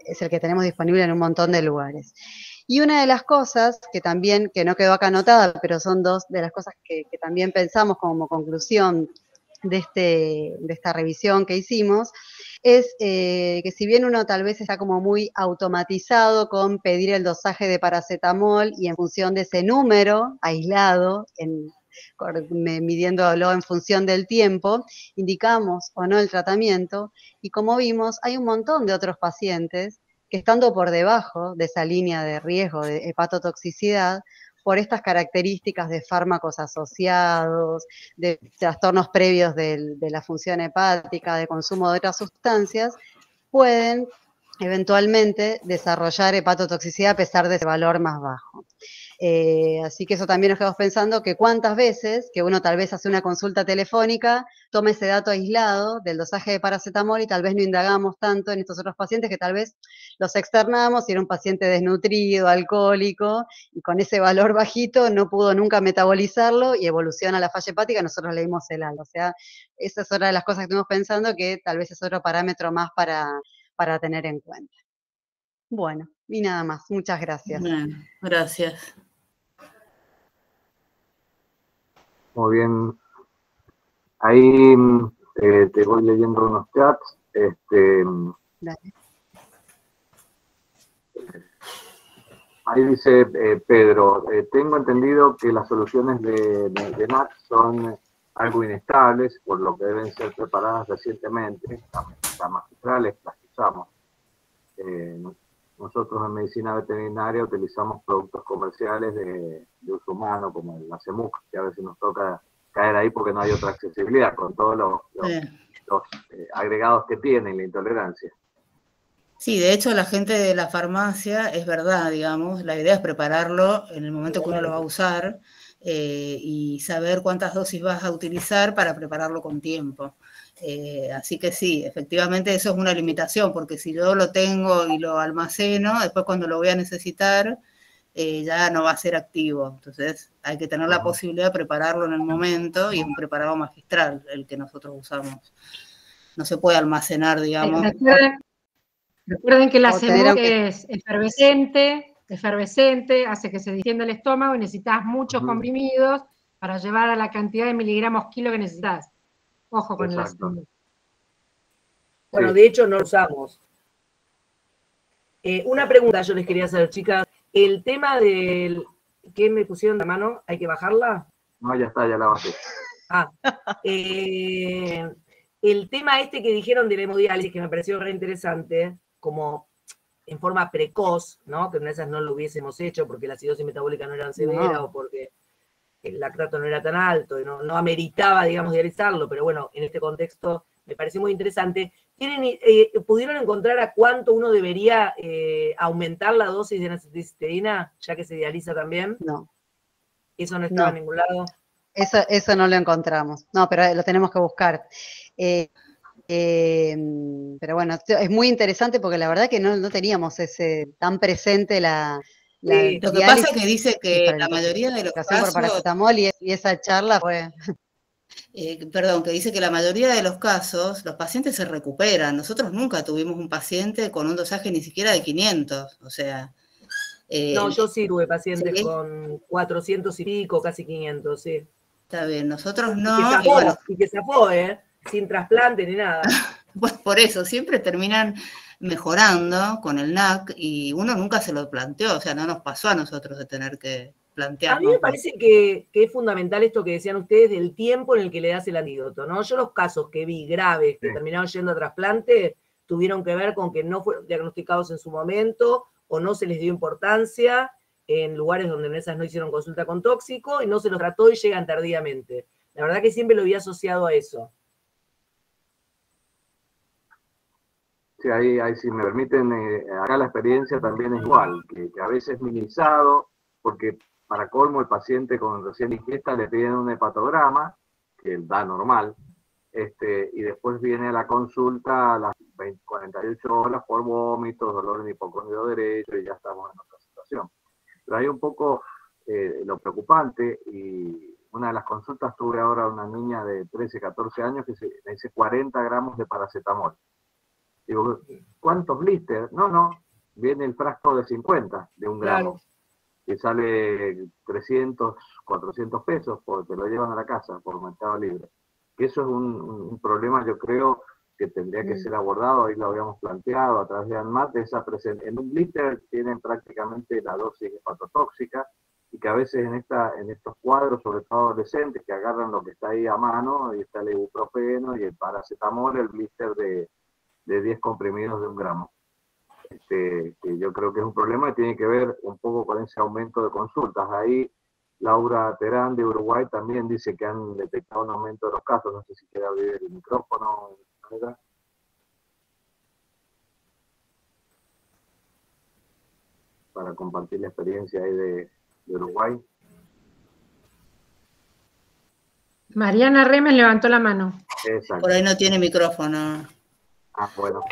es el que tenemos disponible en un montón de lugares. Y una de las cosas que también, que no quedó acá anotada, pero son dos de las cosas que también pensamos como conclusión de esta revisión que hicimos, es que si bien uno tal vez está como muy automatizado con pedir el dosaje de paracetamol y en función de ese número aislado, midiéndolo en función del tiempo, indicamos o no el tratamiento, y como vimos, hay un montón de otros pacientes que estando por debajo de esa línea de riesgo de hepatotoxicidad, por estas características de fármacos asociados, de trastornos previos de la función hepática, de consumo de otras sustancias, pueden eventualmente desarrollar hepatotoxicidad a pesar de ese valor más bajo. Así que eso también nos quedamos pensando que cuántas veces que uno tal vez hace una consulta telefónica, toma ese dato aislado del dosaje de paracetamol y tal vez no indagamos tanto en estos otros pacientes que tal vez los externamos y era un paciente desnutrido, alcohólico, y con ese valor bajito no pudo nunca metabolizarlo y evoluciona a la falla hepática, nosotros le dimos el ALA. O sea, esa es otra de las cosas que estuvimos pensando que tal vez es otro parámetro más para tener en cuenta. Bueno, y nada más. Muchas gracias. Bueno, gracias. Muy bien. Ahí te voy leyendo unos chats. Dale. Ahí dice Pedro, tengo entendido que las soluciones de NAC son algo inestables, por lo que deben ser preparadas recientemente, las magistrales, las que usamos. Nosotros en medicina veterinaria utilizamos productos comerciales de uso humano, como la CEMUC, que a veces nos toca caer ahí porque no hay otra accesibilidad, con todos los agregados que tienen la intolerancia. Sí, de hecho la gente de la farmacia, es verdad, digamos, la idea es prepararlo en el momento que uno lo va a usar y saber cuántas dosis vas a utilizar para prepararlo con tiempo. Así que sí, efectivamente eso es una limitación, porque si yo lo tengo y lo almaceno, después cuando lo voy a necesitar ya no va a ser activo. Entonces hay que tener la posibilidad de prepararlo en el momento y es un preparado magistral el que nosotros usamos. No se puede almacenar, digamos. Recuerden que la CEMUC es efervescente, hace que se distienda el estómago y necesitas muchos comprimidos para llevar a la cantidad de miligramos kilo que necesitas. Ojo con la CEMUC. Bueno, de hecho no lo usamos. Una pregunta yo les quería hacer, chicas. El tema del... ¿Qué me pusieron la mano? ¿Hay que bajarla? No, ya está, ya la bajé. El tema este que dijeron de la hemodiálisis, que me pareció re interesante, como en forma precoz, ¿no? Que en esas no lo hubiésemos hecho porque la acidosis metabólica no era severa o porque el lactato no era tan alto y no ameritaba, digamos, dializarlo, pero bueno, en este contexto me pareció muy interesante. ¿Pudieron encontrar a cuánto uno debería aumentar la dosis de N-acetilcisteína, ya que se dializa también? No. ¿Eso no estaba en ningún lado? Eso no lo encontramos. No, pero lo tenemos que buscar. Pero bueno, es muy interesante porque la verdad que no teníamos tan presente la lo que pasa es que dice que la mayoría de los casos por paracetamol y esa charla fue... perdón, que dice que la mayoría de los casos los pacientes se recuperan. Nosotros nunca tuvimos un paciente con un dosaje ni siquiera de 500, o sea... no, yo sí tuve pacientes con 400 y pico, casi 500, sí. Está bien, nosotros no. Y que zafó, sin trasplante ni nada. Pues por eso, siempre terminan mejorando con el NAC y uno nunca se lo planteó, o sea, no nos pasó a nosotros de tener que plantearlo. A mí me parece que es fundamental esto que decían ustedes del tiempo en el que le das el antídoto, ¿no? Yo los casos que vi graves que terminaron yendo a trasplante tuvieron que ver con que no fueron diagnosticados en su momento o no se les dio importancia en lugares donde en esas no hicieron consulta con tóxico y no se los trató y llegan tardíamente. La verdad que siempre lo había asociado a eso. Sí, ahí si me permiten, acá la experiencia también es igual, que a veces minimizado, porque para colmo el paciente con recién ingesta le piden un hepatograma, que da normal, y después viene a la consulta a las 48 horas por vómitos, dolor en hipocondrio derecho y ya estamos en otra situación. Pero hay un poco lo preocupante, y una de las consultas tuve ahora una niña de 13, 14 años que me dice 40 gramos de paracetamol. Digo, ¿cuántos blisters? No, viene el frasco de 50, de 1 gramo, que sale 300, 400 pesos, porque te lo llevan a la casa por Mercado Libre. Que eso es un problema, yo creo, que tendría que ser abordado, ahí lo habíamos planteado a través de ANMAT, en un blister tienen prácticamente la dosis hepatotóxica, y que a veces en estos cuadros, sobre todo adolescentes, que agarran lo que está ahí a mano, y está el ibuprofeno y el paracetamol, el blister de 10 comprimidos de 1 gramo. Que yo creo que es un problema y tiene que ver un poco con ese aumento de consultas. Ahí Laura Terán de Uruguay también dice que han detectado un aumento de los casos. No sé si quiere abrir el micrófono. Para compartir la experiencia ahí de Uruguay. Mariana Remes levantó la mano. Exacto. Por ahí no tiene micrófono. Bueno.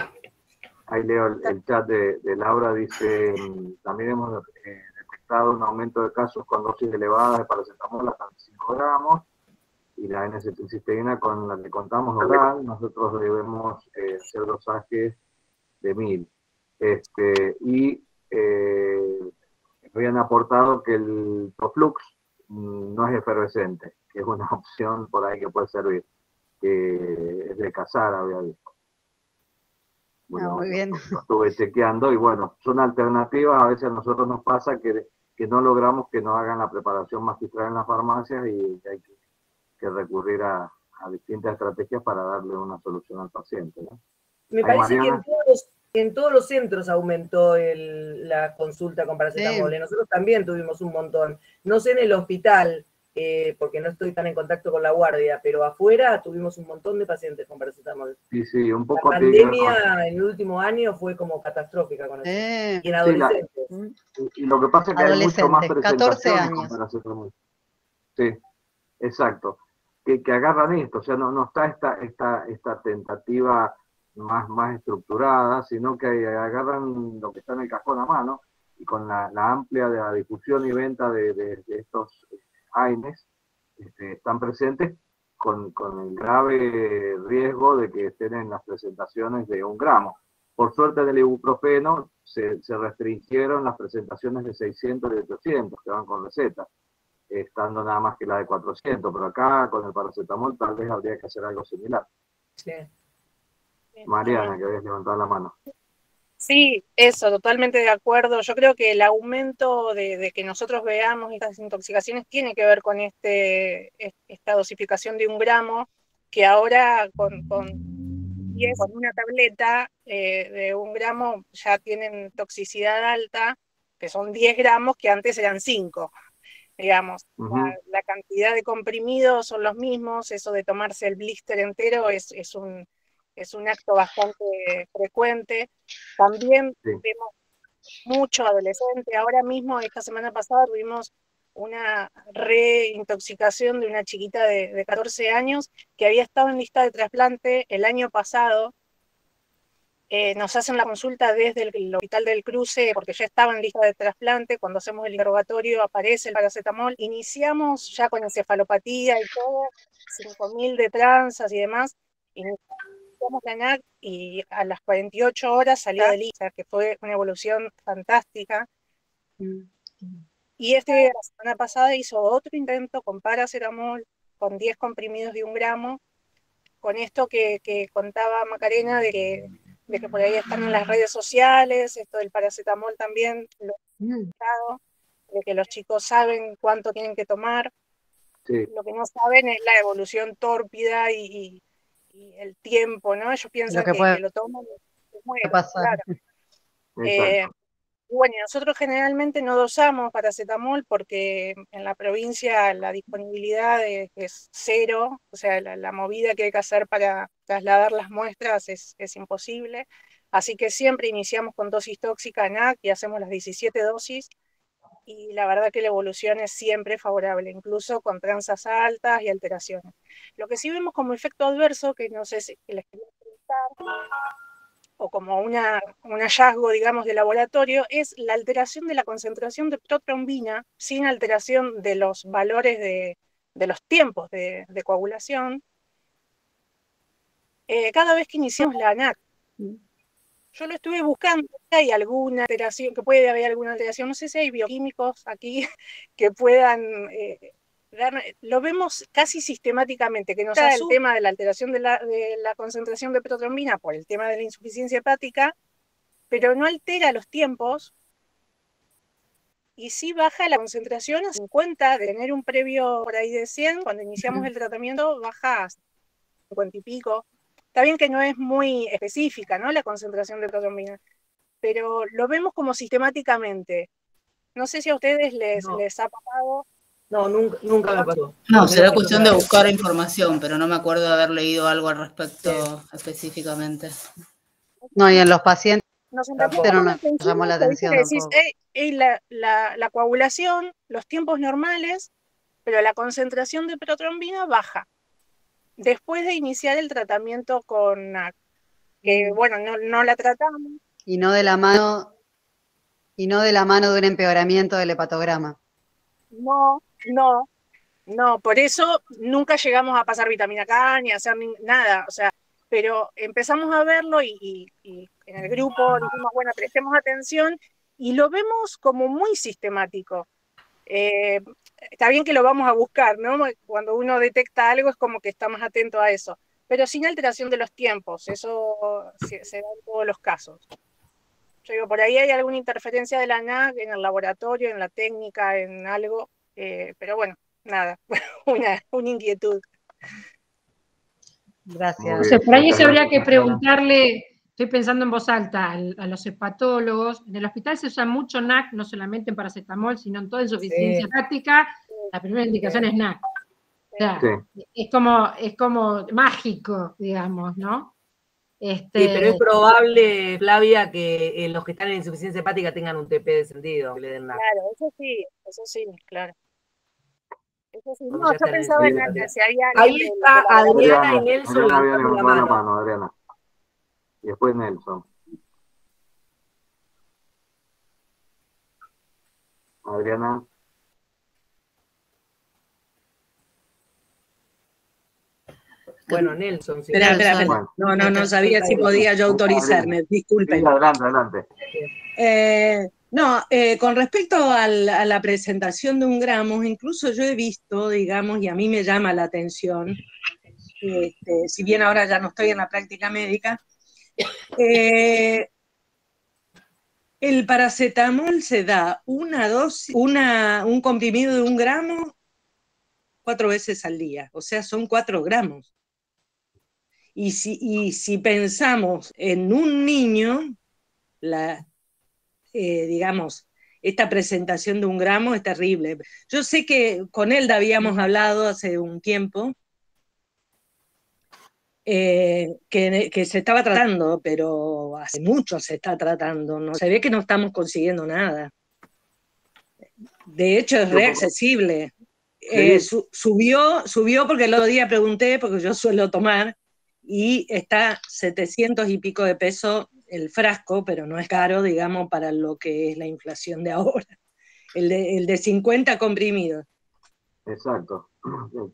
Ahí leo el chat de Laura, dice, también hemos detectado un aumento de casos con dosis elevadas de paracetamol hasta 5 gramos, y la N-acetilcisteína con la que contamos oral, nosotros debemos hacer dosajes de 1000. Habían aportado que el Proflux no es efervescente, que es una opción por ahí que puede servir, que es de cazar, había visto. Bueno, muy bien. lo estuve chequeando y bueno, son alternativas. A veces a nosotros nos pasa que no logramos que nos hagan la preparación magistral en las farmacias y hay que recurrir a distintas estrategias para darle una solución al paciente, ¿no? Me Ay, parece que Mariana. en todos los centros aumentó la consulta con paracetamol. Sí. Nosotros también tuvimos un montón. No sé en el hospital, porque no estoy tan en contacto con la guardia, pero afuera tuvimos un montón de pacientes con paracetamol. Sí, un La poco pandemia en el último año fue como catastrófica con eso. Y en adolescentes. Y lo que pasa es que hay mucho más Adolescentes, 14 presentaciones con años. paracetamol. Sí, exacto. Que agarran esto, o sea, no está esta tentativa más estructurada, sino que agarran lo que está en el cajón a mano y con la amplia de la difusión y venta de estos AINES están presentes con el grave riesgo de que estén en las presentaciones de 1 gramo. Por suerte del ibuprofeno se restringieron las presentaciones de 600 y 800 que van con receta, estando nada más que la de 400, pero acá con el paracetamol tal vez habría que hacer algo similar. Sí. Mariana, que habías levantado la mano. Sí, eso, totalmente de acuerdo. Yo creo que el aumento de que nosotros veamos estas intoxicaciones tiene que ver con esta dosificación de 1 gramo, que ahora con una tableta de 1 gramo ya tienen toxicidad alta, que son 10 gramos, que antes eran 5. Digamos, la cantidad de comprimidos son los mismos, eso de tomarse el blister entero es un acto bastante frecuente. También vemos mucho adolescente. Ahora mismo, esta semana pasada, tuvimos una reintoxicación de una chiquita de 14 años que había estado en lista de trasplante el año pasado. Nos hacen la consulta desde el Hospital del Cruce porque ya estaba en lista de trasplante. Cuando hacemos el interrogatorio aparece el paracetamol. Iniciamos ya con encefalopatía y todo, 5.000 de tranzas y demás. Iniciamos la ANAC y a las 48 horas salió de lista, que fue una evolución fantástica. Y la semana pasada hizo otro intento con paracetamol, con 10 comprimidos de 1 gramo, con esto que contaba Macarena de que por ahí están en las redes sociales, esto del paracetamol también, de que los chicos saben cuánto tienen que tomar. Sí. Lo que no saben es la evolución tórpida y el tiempo, ¿no? Ellos piensan que lo toman y se mueren. Claro. Bueno, nosotros generalmente no dosamos paracetamol porque en la provincia la disponibilidad es 0, o sea, la movida que hay que hacer para trasladar las muestras es imposible, así que siempre iniciamos con dosis tóxica NAC y hacemos las 17 dosis, y la verdad que la evolución es siempre favorable, incluso con tranzas altas y alteraciones. Lo que sí vemos como efecto adverso, que no sé si les quería preguntar, o como un hallazgo, digamos, de laboratorio, es la alteración de la concentración de protrombina sin alteración de los valores de los tiempos de coagulación cada vez que iniciamos la ANAC. Yo lo estuve buscando, hay alguna alteración, que puede haber alguna alteración, no sé si hay bioquímicos aquí que puedan... lo vemos casi sistemáticamente, que nos da el tema de la alteración de la concentración de protrombina por el tema de la insuficiencia hepática, pero no altera los tiempos y sí baja la concentración a 50, de tener un previo por ahí de 100, cuando iniciamos el tratamiento baja a 50 y pico. Está bien que no es muy específica, ¿no?, la concentración de protrombina, pero lo vemos como sistemáticamente. No sé si a ustedes les ha pasado. No, nunca me pasó. No, será cuestión de buscar información, pero no me acuerdo de haber leído algo al respecto específicamente. No, y en los pacientes nos llamó la atención. Decís, la coagulación, los tiempos normales, pero la concentración de protrombina baja. Después de iniciar el tratamiento con NAC, que bueno, no la tratamos. Y no de la mano de un empeoramiento del hepatograma. No, por eso nunca llegamos a pasar vitamina K ni a hacer nada, o sea, pero empezamos a verlo y en el grupo dijimos, bueno, prestemos atención y lo vemos como muy sistemático. Está bien que lo vamos a buscar, ¿no? Cuando uno detecta algo es como que está más atento a eso, pero sin alteración de los tiempos. Eso se da en todos los casos. Yo digo, por ahí hay alguna interferencia de la NAC en el laboratorio, en la técnica, en algo, pero bueno, nada, una inquietud. Gracias. Entonces, por ahí eso habría que preguntarle, estoy pensando en voz alta, a los hepatólogos. En el hospital se usa mucho NAC, no solamente en paracetamol, sino en toda insuficiencia hepática. La primera indicación es NAC. O sea, es como mágico, digamos, ¿no? Sí, pero es probable, Flavia, que los que están en insuficiencia hepática tengan un TP descendido, que le den NAC. Claro, eso sí, claro. Eso sí. Bueno, No, ya yo está en pensaba en el- si había Ahí alguien está de la Adriana y Nelson Adriana había levantando la levantado la mano. mano, Adriana. Y después Nelson. Adriana. Bueno, Nelson. Sí. Espera. Bueno. No sabía si podía yo autorizarme, disculpen. Sí, adelante. Con respecto a la presentación de un gramo, incluso yo he visto, digamos, y a mí me llama la atención, si bien ahora ya no estoy en la práctica médica, el paracetamol se da un comprimido de 1 gramo 4 veces al día, o sea, son 4 gramos. Y si pensamos en un niño, digamos, esta presentación de 1 gramo es terrible. Yo sé que con Elda habíamos hablado hace un tiempo que se estaba tratando, pero hace mucho se está tratando, ¿no? Se ve que no estamos consiguiendo nada. De hecho, es reaccesible. Subió porque el otro día pregunté, porque yo suelo tomar, y está 700 y pico de pesos el frasco, pero no es caro, digamos, para lo que es la inflación de ahora. El de 50 comprimidos. Exacto.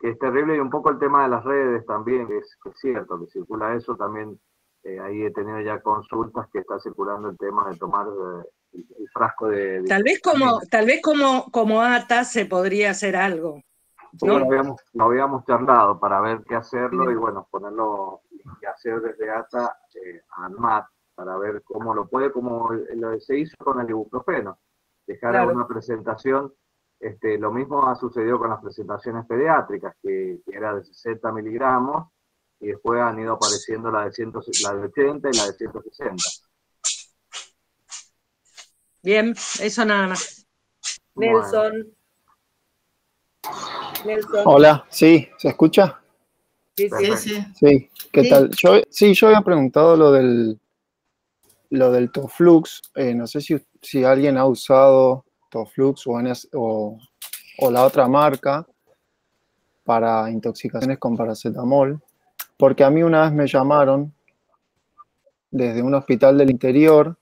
Que es terrible, y un poco el tema de las redes también, que es cierto, que circula eso también. Ahí he tenido ya consultas que está circulando el tema de tomar el frasco de... Tal vez como ATA se podría hacer algo, ¿no? Lo habíamos charlado para ver qué hacerlo, y bueno, ponerlo y hacer desde ATA a ANMAT para ver cómo lo puede, como lo se hizo con el ibuprofeno, dejar una presentación. Lo mismo ha sucedido con las presentaciones pediátricas, que era de 60 miligramos, y después han ido apareciendo la de 80 y la de 160. Bien, eso nada más. Nelson. Hola, ¿sí? ¿Se escucha? Sí. Sí, ¿qué tal? Yo había preguntado lo del Toflux. No sé si alguien ha usado Toflux o la otra marca para intoxicaciones con paracetamol, porque a mí una vez me llamaron desde un hospital del interior,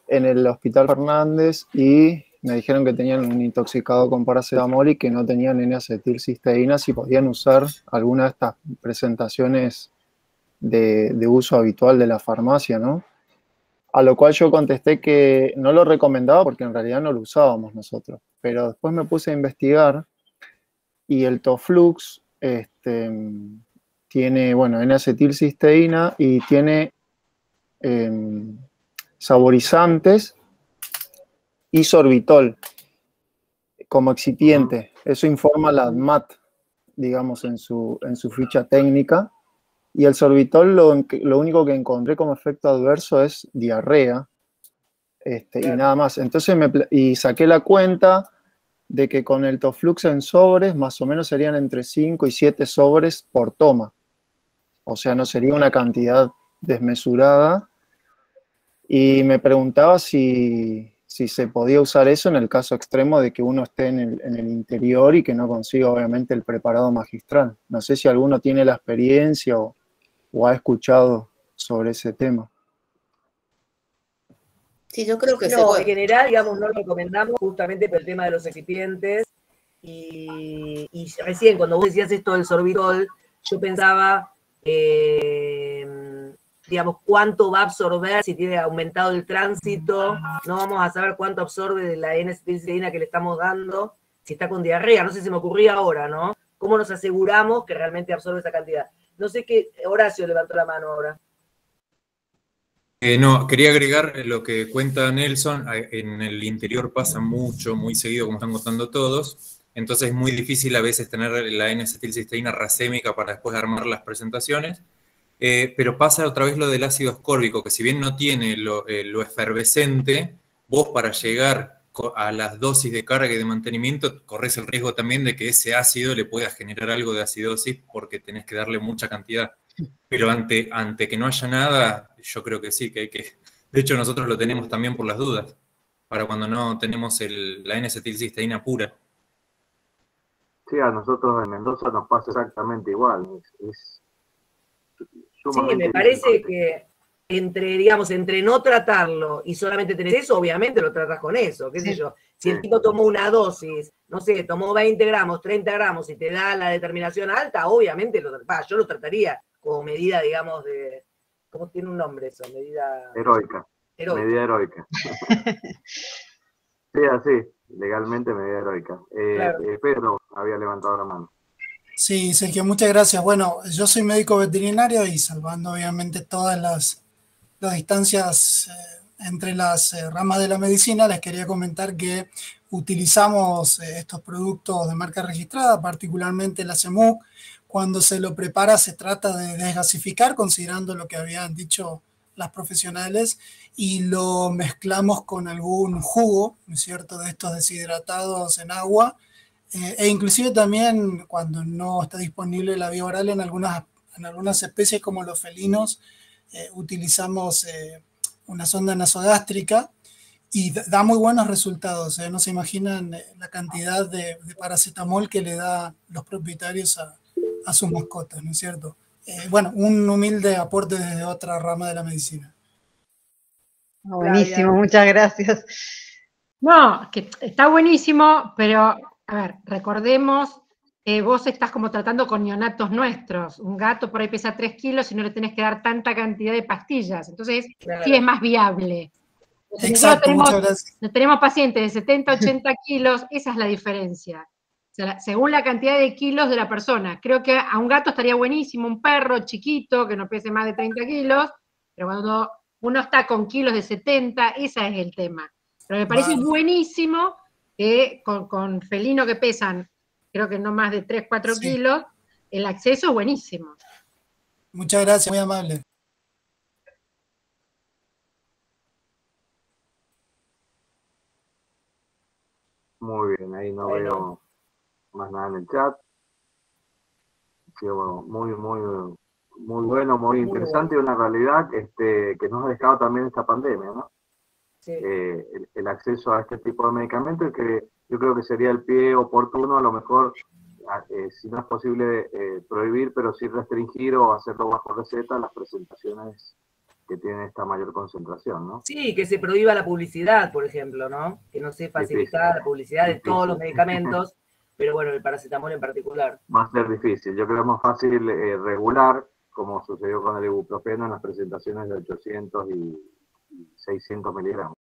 en el Hospital Fernández, y me dijeron que tenían un intoxicado con paracetamol y que no tenían N-acetilcisteína, si podían usar alguna de estas presentaciones de uso habitual de la farmacia, ¿no? A lo cual yo contesté que no lo recomendaba porque en realidad no lo usábamos nosotros. Pero después me puse a investigar, y el Toflux tiene, bueno, N-acetilcisteína y tiene saborizantes y sorbitol como excipiente. Eso informa la ANMAT, digamos, en su ficha técnica. Y el sorbitol, lo único que encontré como efecto adverso es diarrea, y nada más. Entonces saqué la cuenta de que con el Toflux en sobres, más o menos serían entre 5 y 7 sobres por toma. O sea, no sería una cantidad desmesurada. Y me preguntaba si se podía usar eso en el caso extremo de que uno esté en el interior y que no consiga, obviamente, el preparado magistral. No sé si alguno tiene la experiencia o ha escuchado sobre ese tema. Sí, yo creo que en general, digamos, no lo recomendamos justamente por el tema de los excipientes. Y recién, cuando vos decías esto del sorbitol, yo pensaba, digamos, cuánto va a absorber si tiene aumentado el tránsito. No vamos a saber cuánto absorbe de la N-acetilcisteína que le estamos dando, si está con diarrea. No sé si me ocurría ahora, ¿no? ¿Cómo nos aseguramos que realmente absorbe esa cantidad? No sé qué, Horacio levantó la mano ahora. No, quería agregar lo que cuenta Nelson. En el interior pasa mucho, muy seguido, como están contando todos. Entonces es muy difícil a veces tener la N-acetilcisteína racémica para después armar las presentaciones. Pero pasa otra vez lo del ácido ascórbico, que si bien no tiene lo efervescente, vos para llegar a las dosis de carga y de mantenimiento, corres el riesgo también de que ese ácido le pueda generar algo de acidosis porque tenés que darle mucha cantidad. Pero ante que no haya nada, yo creo que sí, que hay que... De hecho, nosotros lo tenemos también por las dudas, para cuando no tenemos la N-acetilcisteína pura. Sí, a nosotros en Mendoza nos pasa exactamente igual. Es sí, me parece que entre no tratarlo y solamente tenés eso, obviamente lo tratas con eso, qué sé yo. Si el tipo tomó una dosis, no sé, tomó 20 gramos, 30 gramos y te da la determinación alta, obviamente yo lo trataría como medida, digamos, de... ¿Cómo tiene un nombre eso? Medida... Heroica. Medida heroica. Sí, así, legalmente medida heroica. Claro. Pedro había levantado la mano. Sí, Sergio, muchas gracias. Bueno, yo soy médico veterinario y salvando obviamente todas las distancias entre las ramas de la medicina, les quería comentar que utilizamos estos productos de marca registrada, particularmente la CEMUC. Cuando se lo prepara se trata de desgasificar, considerando lo que habían dicho las profesionales, y lo mezclamos con algún jugo, ¿no es cierto?, de estos deshidratados en agua, e inclusive también cuando no está disponible la vía oral en algunas especies como los felinos, utilizamos una sonda nasogástrica y da muy buenos resultados. No se imaginan la cantidad de paracetamol que le da los propietarios a sus mascotas, ¿no es cierto? Bueno, un humilde aporte desde otra rama de la medicina. Buenísimo, muchas gracias. No, que está buenísimo, pero, a ver, recordemos, vos estás como tratando con neonatos nuestros. Un gato por ahí pesa 3 kilos y no le tenés que dar tanta cantidad de pastillas. Entonces, claro, sí es más viable. Exacto, muchas gracias. Tenemos pacientes de 70, 80 kilos, esa es la diferencia. O sea, según la cantidad de kilos de la persona. Creo que a un gato estaría buenísimo, un perro chiquito que no pese más de 30 kilos, pero cuando uno está con kilos de 70, ese es el tema. Pero me parece buenísimo que con felinos que pesan, creo que no más de 3, 4 kilos, el acceso es buenísimo. Muchas gracias, muy amable. Muy bien, ahí no veo más nada en el chat. Sí, bueno, muy bueno, muy interesante, y una realidad que nos ha dejado también esta pandemia, ¿no? Sí. El acceso a este tipo de medicamentos, que yo creo que sería el pie oportuno, a lo mejor, si no es posible prohibir, pero sí restringir o hacerlo bajo receta las presentaciones que tienen esta mayor concentración, ¿no? Sí, que se prohíba la publicidad, por ejemplo, ¿no? Que no se facilita la publicidad de todos los medicamentos, pero bueno, el paracetamol en particular. Va a ser difícil. Yo creo que es más fácil regular, como sucedió con el ibuprofeno en las presentaciones de 800 y 600 miligramos.